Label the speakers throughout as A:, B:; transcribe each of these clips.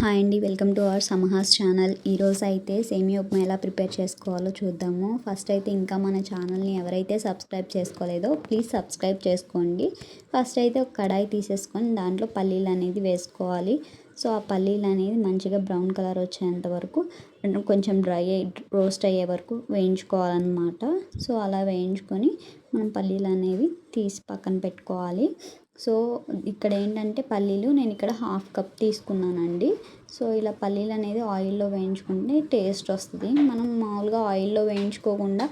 A: Hi అండి, welcome to our సమహాస్ channel. ఈరోజు అయితే సేమియా ఉప్మా ఎలా ప్రిపేర్ చేసుకోవాలో చూద్దాము. ఫస్ట్ అయితే ఇంకా మన ఛానల్ని ఎవరైతే సబ్స్క్రైబ్ చేసుకోలేదో ప్లీజ్ సబ్స్క్రైబ్ చేసుకోండి. ఫస్ట్ అయితే ఒక కడాయి తీసేసుకొని దాంట్లో పల్లీలు అనేది వేసుకోవాలి. సో ఆ పల్లీలు అనేది మంచిగా బ్రౌన్ కలర్ వచ్చేంత వరకు కొంచెం రోస్ట్ అయ్యే వరకు వేయించుకోవాలన్నమాట. సో అలా వేయించుకొని మనం పల్లీలు అనేవి తీసి పక్కన పెట్టుకోవాలి. సో ఇక్కడ ఏంటంటే పల్లీలు నేను ఇక్కడ 1/2 కప్ తీసుకున్నానండి. సో ఇలా పల్లీలు అనేది ఆయిల్లో వేయించుకుంటే టేస్ట్ వస్తుంది. మనం మామూలుగా ఆయిల్లో వేయించుకోకుండా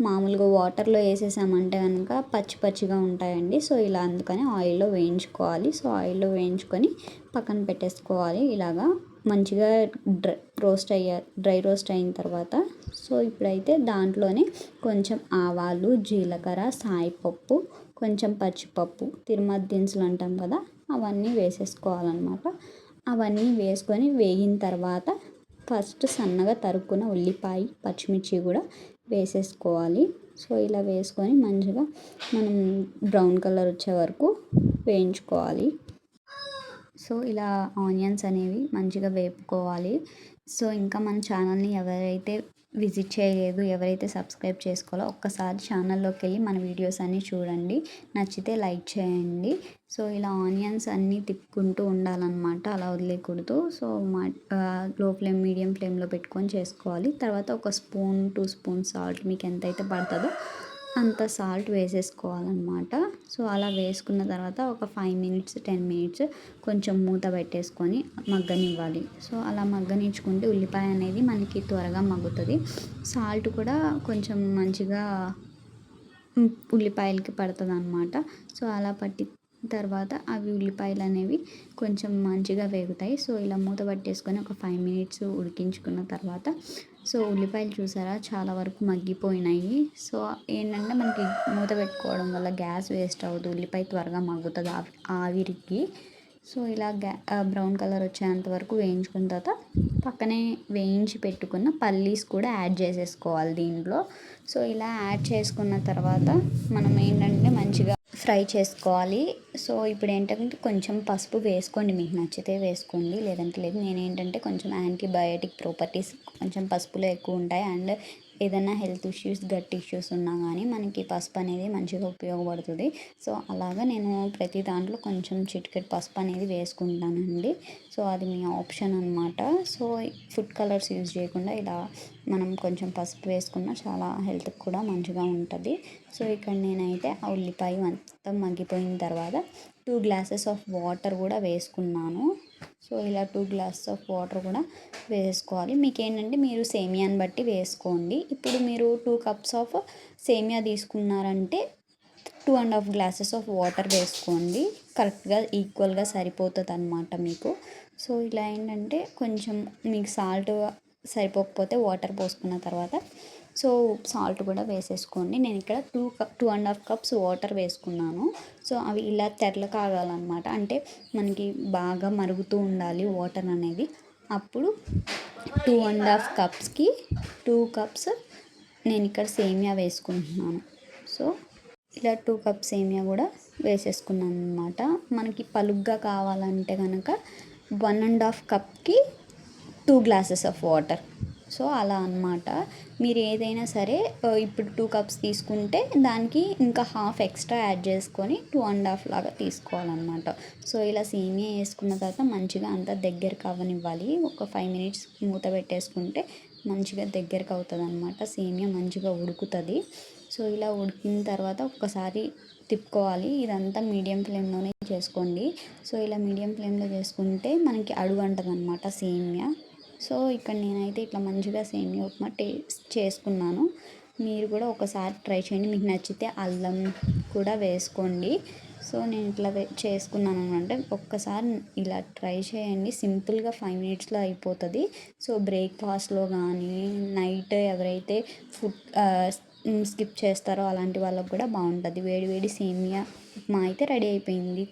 A: మామూలుగా వాటర్లో వేసేసామంటే కనుక పచ్చి పచ్చిగా ఉంటాయండి. సో ఇలా అందుకని ఆయిల్లో వేయించుకోవాలి. సో ఆయిల్లో వేయించుకొని పక్కన పెట్టేసుకోవాలి. ఇలాగా మంచిగా డ్రై రోస్ట్ అయిన తర్వాత సో ఇప్పుడైతే దాంట్లోనే కొంచెం ఆవాలు, జీలకర్ర, సాయిపప్పు, కొంచెం పచ్చిపప్పు, తిరుమత దినుసులు అంటాం కదా, అవన్నీ వేసేసుకోవాలన్నమాట. అవన్నీ వేసుకొని వేగిన తర్వాత ఫస్ట్ సన్నగా తరుక్కున్న ఉల్లిపాయ, పచ్చిమిర్చి కూడా వేసేసుకోవాలి. సో ఇలా వేసుకొని మంచిగా మనం బ్రౌన్ కలర్ వచ్చే వరకు వేయించుకోవాలి. సో ఇలా ఆనియన్స్ అనేవి మంచిగా వేపుకోవాలి. సో ఇంకా మన ఛానల్ని ఎవరైతే విజిట్ చేయలేదు, ఎవరైతే సబ్స్క్రైబ్ చేసుకోవాలో ఒక్కసారి ఛానల్లోకి వెళ్ళి మన వీడియోస్ అన్నీ చూడండి. నచ్చితే లైక్ చేయండి. సో ఇలా ఆనియన్స్ అన్నీ తిప్పుకుంటూ ఉండాలన్నమాట, అలా వదిలేయకూడదు. సో లో ఫ్లేమ్, మీడియం ఫ్లేమ్లో పెట్టుకొని చేసుకోవాలి. తర్వాత ఒక స్పూన్ 2 స్పూన్స్ సాల్ట్ మీకు ఎంతైతే పడుతుందో అంత సాల్ట్ వేసేసుకోవాలన్నమాట. సో అలా వేసుకున్న తర్వాత ఒక 5 మినిట్స్ 10 మినిట్స్ కొంచెం మూత పెట్టేసుకొని మగ్గనివ్వాలి. సో అలా మగ్గనించుకుంటే ఉల్లిపాయ అనేది మనకి త్వరగా మగ్గుతుంది. సాల్ట్ కూడా కొంచెం మంచిగా ఉల్లిపాయలకి పడుతుంది అన్నమాట. సో అలా పట్టి తర్వాత అవి ఉల్లిపాయలు అనేవి కొంచెం మంచిగా వేగుతాయి. సో ఇలా మూత పట్టేసుకొని ఒక 5 మినిట్స్ ఉడికించుకున్న తర్వాత సో ఉల్లిపాయలు చూసారా చాలా వరకు మగ్గిపోయినాయి. సో ఏంటంటే మనకి మూత పెట్టుకోవడం వల్ల గ్యాస్ వేస్ట్ అవ్వదు, ఉల్లిపాయ త్వరగా మగ్గుతుంది ఆవిరికి. సో ఇలా బ్రౌన్ కలర్ వచ్చేంత వరకు వేయించుకున్న తర్వాత పక్కనే వేయించి పెట్టుకున్న పల్లీస్ కూడా యాడ్ చేసేసుకోవాలి దీంట్లో. సో ఇలా యాడ్ చేసుకున్న తర్వాత మనం ఏంటంటే మంచిగా ఫ్రై చేసుకోవాలి. సో ఇప్పుడు ఏంటంటే కొంచెం పసుపు వేసుకోండి, మీకు నచ్చితే వేసుకోండి, లేదంటే లేదు. నేనేంటంటే కొంచెం యాంటీబయాటిక్ ప్రాపర్టీస్ కొంచెం పసుపులో ఎక్కువ ఉంటాయి. అండ్ ఏదైనా హెల్త్ ఇష్యూస్, గట్ ఇష్యూస్ ఉన్నా కానీ మనకి పసుపు అనేది మంచిగా ఉపయోగపడుతుంది. సో అలాగా నేను ప్రతి దాంట్లో కొంచెం చిటికెడు పసుపు అనేది వేసుకుంటానండి. సో అది మీ ఆప్షన్ అనమాట. సో ఫుడ్ కలర్స్ యూజ్ చేయకుండా ఇలా మనం కొంచెం పసుపు వేసుకున్న చాలా హెల్త్కి కూడా మంచిగా ఉంటుంది. సో ఇక్కడ నేనైతే ఆ ఉల్లిపాయ మొత్తం మగ్గిపోయిన తర్వాత 2 గ్లాసెస్ ఆఫ్ వాటర్ కూడా వేసుకున్నాను. సో ఇలా 2 గ్లాసెస్ ఆఫ్ వాటర్ కూడా వేసుకోవాలి. మీకు ఏంటంటే మీరు సేమియాని బట్టి వేసుకోండి. ఇప్పుడు మీరు 2 కప్స్ ఆఫ్ సేమియా తీసుకున్నారంటే 2.5 గ్లాసెస్ ఆఫ్ వాటర్ వేసుకోండి. కరెక్ట్గా ఈక్వల్గా సరిపోతుంది అన్నమాట మీకు. సో ఇలా ఏంటంటే కొంచెం మీకు సాల్ట్ సరిపోకపోతే వాటర్ పోసుకున్న తర్వాత సో సాల్ట్ కూడా వేసేసుకోండి. నేను ఇక్కడ 2.5 కప్స్ వాటర్ వేసుకున్నాను. సో అవి ఇలా తెరలు కాగాలన్నమాట, అంటే మనకి బాగా మరుగుతూ ఉండాలి వాటర్ అనేది. అప్పుడు 2.5 కప్స్కి 2 కప్స్ నేను ఇక్కడ సేమియా వేసుకుంటున్నాను. సో ఇలా 2 కప్స్ సేమియా కూడా వేసేసుకున్నాను అనమాట. మనకి పలుగ్గా కావాలంటే కనుక 1.5 కప్కి 2 గ్లాసెస్ ఆఫ్ వాటర్. సో అలా అన్నమాట. మీరు ఏదైనా సరే ఇప్పుడు 2 కప్స్ తీసుకుంటే దానికి ఇంకా హాఫ్ ఎక్స్ట్రా యాడ్ చేసుకొని 2.5 లాగా తీసుకోవాలన్నమాట. సో ఇలా సేమియా వేసుకున్న తర్వాత మంచిగా అంతా దగ్గరికి అవ్వనివ్వాలి. ఒక 5 మినిట్స్ మూత పెట్టేసుకుంటే మంచిగా దగ్గరికి అవుతుంది అన్నమాట. సేమియా మంచిగా ఉడుకుతుంది. సో ఇలా ఉడికిన తర్వాత ఒక్కసారి తిప్పుకోవాలి. ఇదంతా మీడియం ఫ్లేమ్లోనే చేసుకోండి. సో ఇలా మీడియం ఫ్లేమ్లో చేసుకుంటే మనకి అడుగు అంటది అన్నమాట సేమియా. సో ఇక్కడ నేనైతే ఇట్లా మంచిగా సేమియా ఉప్మా చేసుకున్నాను. మీరు కూడా ఒకసారి ట్రై చేయండి. మీకు నచ్చితే అల్లం కూడా వేసుకోండి. సో నేను ఇట్లా చేసుకున్నాను అంటే ఒక్కసారి ఇలా ట్రై చేయండి. సింపుల్గా 5 మినిట్స్లో అయిపోతుంది. సో బ్రేక్ఫాస్ట్లో కానీ నైట్ ఎవరైతే ఫుడ్ స్కిప్ చేస్తారో అలాంటి వాళ్ళకు కూడా బాగుంటుంది. వేడి వేడి సేమియా ఉప్మా అయితే రెడీ అయిపోయింది.